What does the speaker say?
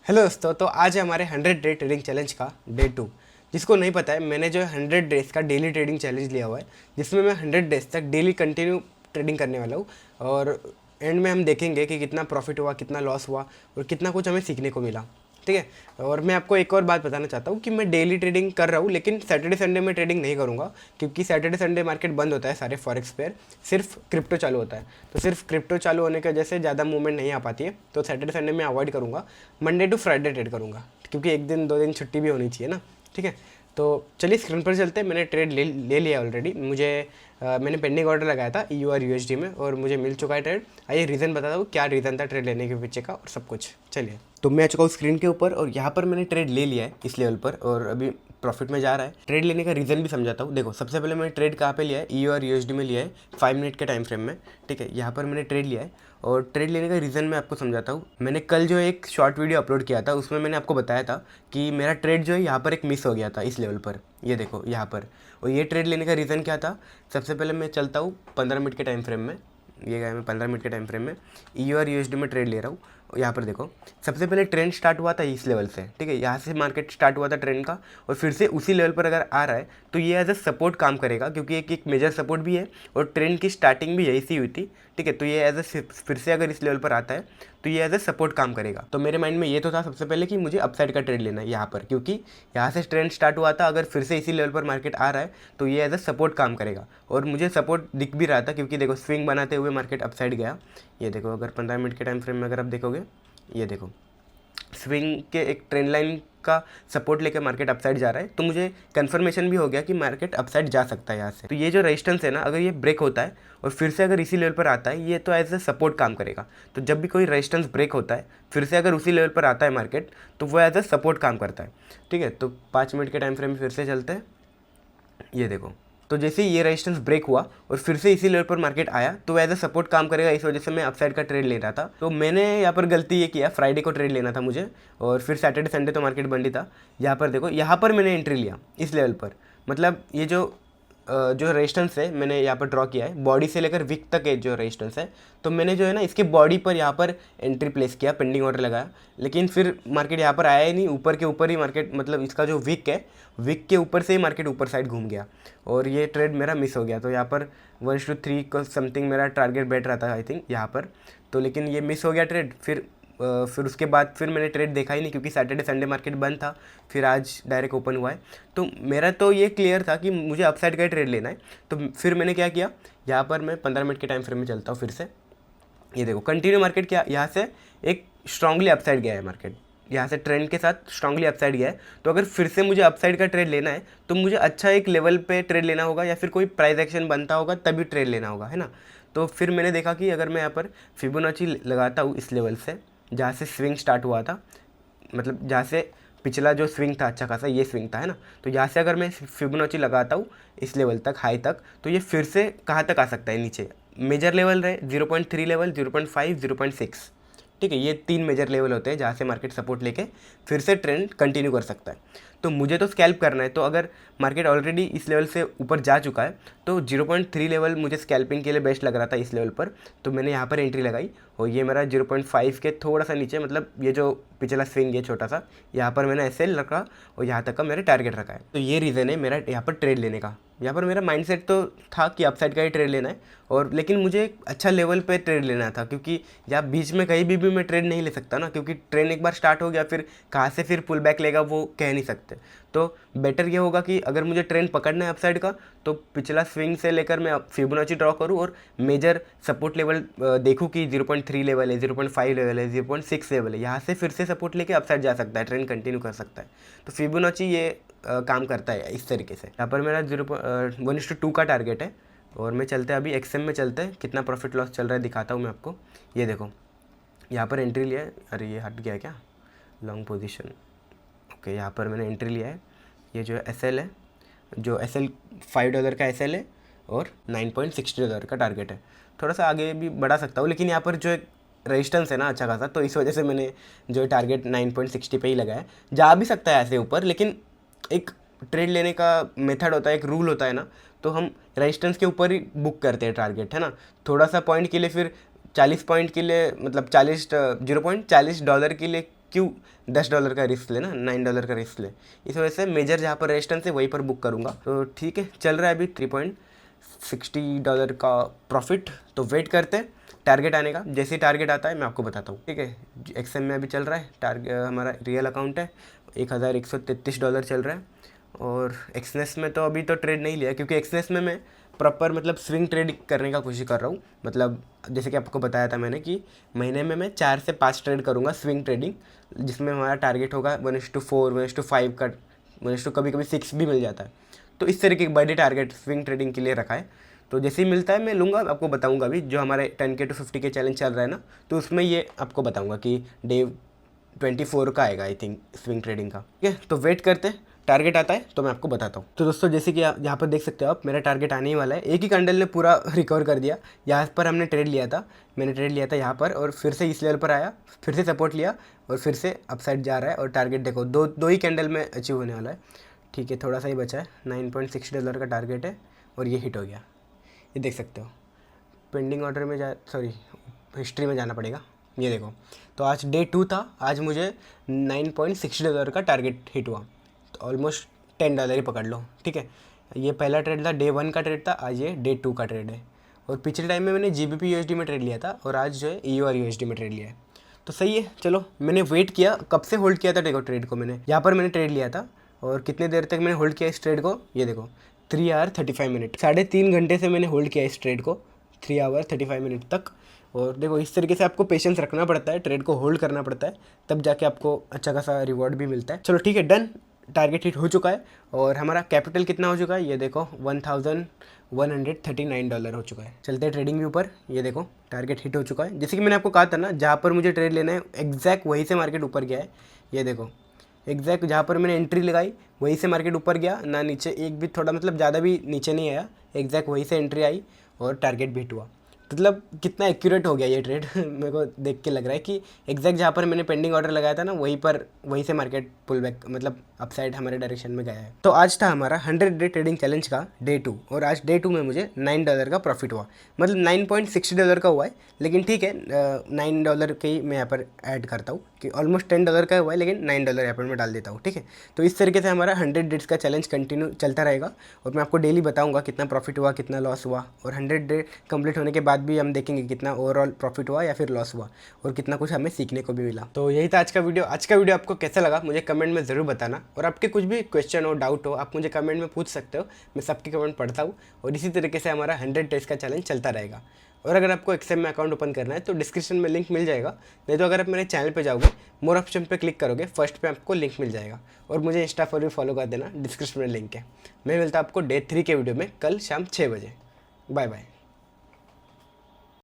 Hello दोस्तों, तो आज है हमारे 100 डे ट्रेडिंग चैलेंज का डे 2। जिसको नहीं पता है, मैंने जो है 100 डेज का डेली ट्रेडिंग चैलेंज लिया हुआ है, जिसमें मैं 100 डेज तक डेली कंटिन्यू ट्रेडिंग करने वाला हूँ। और एंड में हम देखेंगे कि कितना प्रॉफिट हुआ, कितना लॉस हुआ और कितना कुछ हमें सीखने को मिला। ठीक है। और मैं आपको एक और बात बताना चाहता हूँ कि मैं डेली ट्रेडिंग कर रहा हूँ, लेकिन सैटरडे संडे में ट्रेडिंग नहीं करूँगा, क्योंकि सैटरडे संडे मार्केट बंद होता है सारे फॉरेक्स पेयर, सिर्फ क्रिप्टो चालू होता है। तो सिर्फ क्रिप्टो चालू होने की वजह से ज़्यादा मूवमेंट नहीं आ पाती है, तो सैटरडे संडे में अवॉइड करूँगा। मंडे टू फ्राइडे ट्रेड करूँगा, क्योंकि एक दिन दो दिन छुट्टी भी होनी चाहिए ना। ठीक है। तो चलिए स्क्रीन पर चलते हैं। मैंने ट्रेड ले लिया ऑलरेडी। मैंने पेंडिंग ऑर्डर लगाया था EUR USD में, और मुझे मिल चुका है ट्रेड। आइए रीज़न बताता हूँ क्या रीज़न था ट्रेड लेने के पीछे का और सब कुछ। चलिए, तो मैं आ चुका हूँ स्क्रीन के ऊपर, और यहाँ पर मैंने ट्रेड ले लिया है इस लेवल पर, और अभी प्रॉफिट में जा रहा है। ट्रेड लेने का रीज़न भी समझाता हूँ। देखो, सबसे पहले मैंने ट्रेड कहाँ पे लिया है, EUR USD में लिया है 5 मिनट के टाइम फ्रेम में। ठीक है, यहाँ पर मैंने ट्रेड लिया है, और ट्रेड लेने का रीज़न मैं आपको समझाता हूँ। मैंने कल जो एक शॉर्ट वीडियो अपलोड किया था, उसमें मैंने आपको बताया था कि मेरा ट्रेड जो है यहाँ पर एक मिस हो गया था इस लेवल पर। ये देखो यहाँ पर। और ये ट्रेड लेने का रीज़न क्या था, सबसे पहले मैं चलता हूँ 15 मिनट के टाइम फ्रेम में। ये गया मैं 15 मिनट के टाइम फ्रेम में EUR USD में ट्रेड ले रहा हूँ। यहाँ पर देखो, सबसे पहले ट्रेंड स्टार्ट हुआ था इस लेवल से। ठीक है, यहाँ से मार्केट स्टार्ट हुआ था ट्रेंड का, और फिर से उसी लेवल पर अगर आ रहा है तो ये एज अ सपोर्ट काम करेगा, क्योंकि एक मेजर सपोर्ट भी है, और ट्रेंड की स्टार्टिंग भी यही सी हुई थी। ठीक है, तो ये एज अ फिर से अगर इस लेवल पर आता है तो ये एज अ सपोर्ट काम करेगा। तो मेरे माइंड में ये तो था सबसे पहले कि मुझे अपसाइड का ट्रेड लेना है यहाँ पर, क्योंकि यहाँ से ट्रेंड स्टार्ट हुआ था, अगर फिर से इसी लेवल पर मार्केट आ रहा है तो ये एज अ सपोर्ट काम करेगा। और मुझे सपोर्ट दिख भी रहा था, क्योंकि देखो स्विंग बनाते हुए मार्केट अपसाइड गया। ये देखो, अगर 15 मिनट के टाइम फ्रेम में अगर आप देखोगे, ये देखो स्विंग के एक ट्रेंड लाइन का सपोर्ट लेकर मार्केट अपसाइड जा रहा है, तो मुझे कंफर्मेशन भी हो गया कि मार्केट अपसाइड जा सकता है यहाँ से। तो ये जो रेजिस्टेंस है ना, अगर ये ब्रेक होता है और फिर से अगर इसी लेवल पर आता है, ये तो एज ए सपोर्ट काम करेगा। तो जब भी कोई रेजिस्टेंस ब्रेक होता है, फिर से अगर उसी लेवल पर आता है मार्केट, तो वो एज ए सपोर्ट काम करता है। ठीक है, तो 5 मिनट के टाइम फ्रेम में फिर से चलते हैं। ये देखो, तो जैसे ही ये रेजिस्टेंस ब्रेक हुआ और फिर से इसी लेवल पर मार्केट आया, तो एज अ सपोर्ट काम करेगा। इस वजह से मैं अपसाइड का ट्रेड ले रहा था। तो मैंने यहाँ पर गलती ये किया, फ्राइडे को ट्रेड लेना था मुझे, और फिर सैटरडे संडे तो मार्केट बंद ही था। यहाँ पर देखो, यहाँ पर मैंने एंट्री लिया इस लेवल पर। मतलब ये जो रेजिस्टेंस है मैंने यहाँ पर ड्रॉ किया है, बॉडी से लेकर विक तक है जो रेजिस्टेंस है, तो मैंने जो है ना इसके बॉडी पर यहाँ पर एंट्री प्लेस किया, पेंडिंग ऑर्डर लगाया। लेकिन फिर मार्केट यहाँ पर आया ही नहीं, ऊपर के ऊपर ही मार्केट, मतलब इसका जो विक है, विक के ऊपर से ही मार्केट ऊपर साइड घूम गया, और ये ट्रेड मेरा मिस हो गया। तो यहाँ पर 1:3 को समथिंग मेरा टारगेट बैठ रहा था आई थिंक यहाँ पर, तो लेकिन ये मिस हो गया ट्रेड। फिर उसके बाद फिर मैंने ट्रेड देखा ही नहीं, क्योंकि सैटरडे संडे मार्केट बंद था। फिर आज डायरेक्ट ओपन हुआ है, तो मेरा तो ये क्लियर था कि मुझे अपसाइड का ही ट्रेड लेना है। तो फिर मैंने क्या किया, यहाँ पर मैं 15 मिनट के टाइम फ्रेम में चलता हूँ फिर से। ये देखो, कंटिन्यू मार्केट क्या यहाँ से एक स्ट्रांगली अपसाइड गया है मार्केट, यहाँ से ट्रेंड के साथ स्ट्रांगली अपसाइड गया है। तो अगर फिर से मुझे अपसाइड का ट्रेड लेना है, तो मुझे अच्छा एक लेवल पे ट्रेड लेना होगा, या फिर कोई प्राइस एक्शन बनता होगा तभी ट्रेड लेना होगा, है ना। तो फिर मैंने देखा कि अगर मैं यहाँ पर फिबोनाची लगाता हूँ इस लेवल से, जहाँ से स्विंग स्टार्ट हुआ था, मतलब जहाँ से पिछला जो स्विंग था अच्छा खासा, ये स्विंग था, है ना। तो यहाँ से अगर मैं फिबोनाची लगाता हूँ इस लेवल तक, हाई तक, तो ये फिर से कहाँ तक आ सकता है, नीचे मेजर लेवल रहे 0.3 लेवल, 0.5, 0.6। ठीक है, ये 3 मेजर लेवल होते हैं जहाँ से मार्केट सपोर्ट लेके फिर से ट्रेंड कंटिन्यू कर सकता है। तो मुझे तो स्कैल्प करना है, तो अगर मार्केट ऑलरेडी इस लेवल से ऊपर जा चुका है, तो 0.3 लेवल मुझे स्कैल्पिंग के लिए बेस्ट लग रहा था इस लेवल पर। तो मैंने यहाँ पर एंट्री लगाई, और ये मेरा 0.5 के थोड़ा सा नीचे, मतलब ये जो पिछला स्विंग है छोटा सा, यहाँ पर मैंने SL रखा, और यहाँ तक का मेरा टारगेट रखा है। तो ये रीज़न है मेरा यहाँ पर ट्रेड लेने का। यहाँ पर मेरा माइंडसेट तो था कि अपसाइड का ही ट्रेड लेना है, और लेकिन मुझे एक अच्छा लेवल पे ट्रेड लेना था, क्योंकि यहाँ बीच में कहीं भी मैं ट्रेड नहीं ले सकता ना, क्योंकि ट्रेंड एक बार स्टार्ट हो गया, फिर कहाँ से फिर पुल बैक लेगा वो कह नहीं सकते। तो बेटर ये होगा कि अगर मुझे ट्रेंड पकड़ना है अपसाइड का, तो पिछला स्विंग से लेकर मैं फिबोनाची ड्रॉ करूँ, और मेजर सपोर्ट लेवल देखूँ कि 0.3 लेवल है, 0.5 लेवल है, 0.6 लेवल है, यहाँ से फिर से सपोर्ट लेके अपसाइड जा सकता है, ट्रेंड कंटिन्यू कर सकता है। तो फिबोनाची ये काम करता है इस तरीके से। यहाँ पर मेरा 1:2 का टारगेट है, और मैं चलते हैं अभी XM में चलते हैं, कितना प्रॉफिट लॉस चल रहा है दिखाता हूँ मैं आपको। ये देखो, यहाँ पर एंट्री लिया है, अरे ये हट गया क्या, लॉन्ग पोजीशन। ओके, यहाँ पर मैंने एंट्री लिया है। ये जो SL है, जो SL $5 का SL है, और $9.60 का टारगेट है। थोड़ा सा आगे भी बढ़ा सकता हूँ, लेकिन यहाँ पर जो एक रेजिस्टेंस है ना अच्छा खासा, तो इस वजह से मैंने जो टारगेट 9.60 पे ही लगाया। जा भी सकता है ऐसे ऊपर, लेकिन एक ट्रेड लेने का मेथड होता है, एक रूल होता है ना, तो हम रेजिस्टेंस के ऊपर ही बुक करते हैं टारगेट, है ना। थोड़ा सा पॉइंट के लिए फिर 40 पॉइंट के लिए, मतलब 40 $0.40 के लिए क्यों $10 का रिस्क लेना, $9 का रिस्क ले। इस वजह से मेजर जहाँ पर रेजिस्टेंस है वहीं पर बुक करूँगा। तो ठीक है, चल रहा है अभी $3.60 का प्रॉफिट। तो वेट करते हैं टारगेट आने का। जैसे ही टारगेट आता है मैं आपको बताता हूँ, ठीक है। एक्सएम में अभी चल रहा है टारगेट, हमारा रियल अकाउंट है, $1133 चल रहा है। और एक्सनेस में तो अभी तो ट्रेड नहीं लिया, क्योंकि एक्सनेस में मैं प्रॉपर मतलब स्विंग ट्रेड करने का कोशिश कर रहा हूँ। मतलब जैसे कि आपको बताया था मैंने कि महीने में मैं 4 से 5 ट्रेड करूँगा स्विंग ट्रेडिंग, जिसमें हमारा टारगेट होगा 1:4, 1:5 का, 1: कभी कभी 6 भी मिल जाता है। तो इस तरीके के बड़े टारगेट स्विंग ट्रेडिंग के लिए रखा है। तो जैसे ही मिलता है मैं लूँगा, आपको बताऊँगा भी। जो हमारे 10K to 50K चैलेंज चल रहा है ना, तो उसमें ये आपको बताऊँगा कि डे 24 का आएगा आई थिंक स्विंग ट्रेडिंग का, ठीक है। तो वेट करते हैं, टारगेट आता है तो मैं आपको बताता हूँ। तो दोस्तों जैसे कि यहाँ पर देख सकते हो आप, मेरा टारगेट आने ही वाला है। एक ही कैंडल ने पूरा रिकवर कर दिया। यहाँ पर हमने ट्रेड लिया था, मैंने ट्रेड लिया था यहाँ पर, और फिर से इस लेवल पर आया, फिर से सपोर्ट लिया और फिर से अपसाइड जा रहा है। और टारगेट देखो दो ही कैंडल में अचीव होने वाला है, ठीक है। थोड़ा सा ही बचा है, $9.60 का टारगेट है और ये हिट हो गया, ये देख सकते हो। पेंडिंग ऑर्डर में हिस्ट्री में जाना पड़ेगा, ये देखो। तो आज डे 2 था, आज मुझे $9.60 का टारगेट हिट हुआ। तो ऑलमोस्ट $10 ही पकड़ लो, ठीक है। ये पहला ट्रेड था, डे 1 का ट्रेड था, आज ये डे 2 का ट्रेड है। और पिछले टाइम में मैंने GBP USD में ट्रेड लिया था और आज जो है EUR USD में ट्रेड लिया है। तो सही है, चलो। मैंने वेट किया, कब से होल्ड किया था देखो ट्रेड को मैंने। यहाँ पर मैंने ट्रेड लिया था और कितने देर तक मैंने होल्ड किया इस ट्रेड को, ये देखो 3 आवर 35 मिनट, 3.5 घंटे से मैंने होल्ड किया इस ट्रेड को, 3 आवर 35 मिनट तक। और देखो इस तरीके से आपको पेशेंस रखना पड़ता है, ट्रेड को होल्ड करना पड़ता है, तब जाके आपको अच्छा खासा रिवॉर्ड भी मिलता है। चलो ठीक है, डन, टारगेट हिट हो चुका है। और हमारा कैपिटल कितना हो चुका है, ये देखो $1139 हो चुका है। चलते हैं ट्रेडिंग व्यू पर, ये देखो टारगेट हिट हो चुका है। जैसे कि मैंने आपको कहा था ना, जहाँ पर मुझे ट्रेड लेना है एग्जैक्ट वहीं से मार्केट ऊपर गया है। ये देखो एग्जैक्ट जहाँ पर मैंने एंट्री लगाई वहीं से मार्केट ऊपर गया ना, नीचे एक भी थोड़ा मतलब ज़्यादा भी नीचे नहीं आया, एग्जैक्ट वहीं से एंट्री आई और टारगेट भी हिट हुआ। मतलब कितना एक्यूरेट हो गया ये ट्रेड मेरे को देख के लग रहा है कि एग्जैक्ट जहाँ पर मैंने पेंडिंग ऑर्डर लगाया था ना, वहीं से मार्केट पुल बैक मतलब अपसाइड हमारे डायरेक्शन में गया है। तो आज था हमारा 100 डे ट्रेडिंग चैलेंज का डे 2, और आज डे 2 में मुझे $9 का प्रॉफिट हुआ। मतलब $9.60 का हुआ है, लेकिन ठीक है, $9 के ही मैं यहाँ पर ऐड करता हूँ कि ऑलमोस्ट $10 का हुआ है, लेकिन $9 यहाँ पर मैं डाल देता हूँ, ठीक है। तो इस तरीके से हमारा 100 डेज का चैलेंज कंटिन्यू चलता रहेगा और मैं आपको डेली बताऊँगा कितना प्रॉफिट हुआ, कितना लॉस हुआ। और 100 डे कंप्लीट होने के बाद भी हम देखेंगे कितना ओवरऑल प्रॉफिट हुआ या फिर लॉस हुआ और कितना कुछ हमें सीखने को भी मिला। तो यही था आज का वीडियो। आज का वीडियो आपको कैसा लगा मुझे कमेंट में ज़रूर बताना, और आपके कुछ भी क्वेश्चन हो, डाउट हो, आप मुझे कमेंट में पूछ सकते हो, मैं सबके कमेंट पढ़ता हूँ। और इसी तरीके से हमारा 100 डेज का चैलेंज चलता रहेगा। और अगर आपको एक्सएम में अकाउंट ओपन करना है तो डिस्क्रिप्शन में लिंक मिल जाएगा, नहीं तो अगर आप मेरे चैनल पे जाओगे, मोर ऑप्शन पे क्लिक करोगे, फर्स्ट पे आपको लिंक मिल जाएगा। और मुझे इंस्टा पर भी फॉलो कर देना, डिस्क्रिप्शन में लिंक है। मैं मिलता हूँ आपको डे 3 के वीडियो में कल शाम 6 बजे। Bye bye.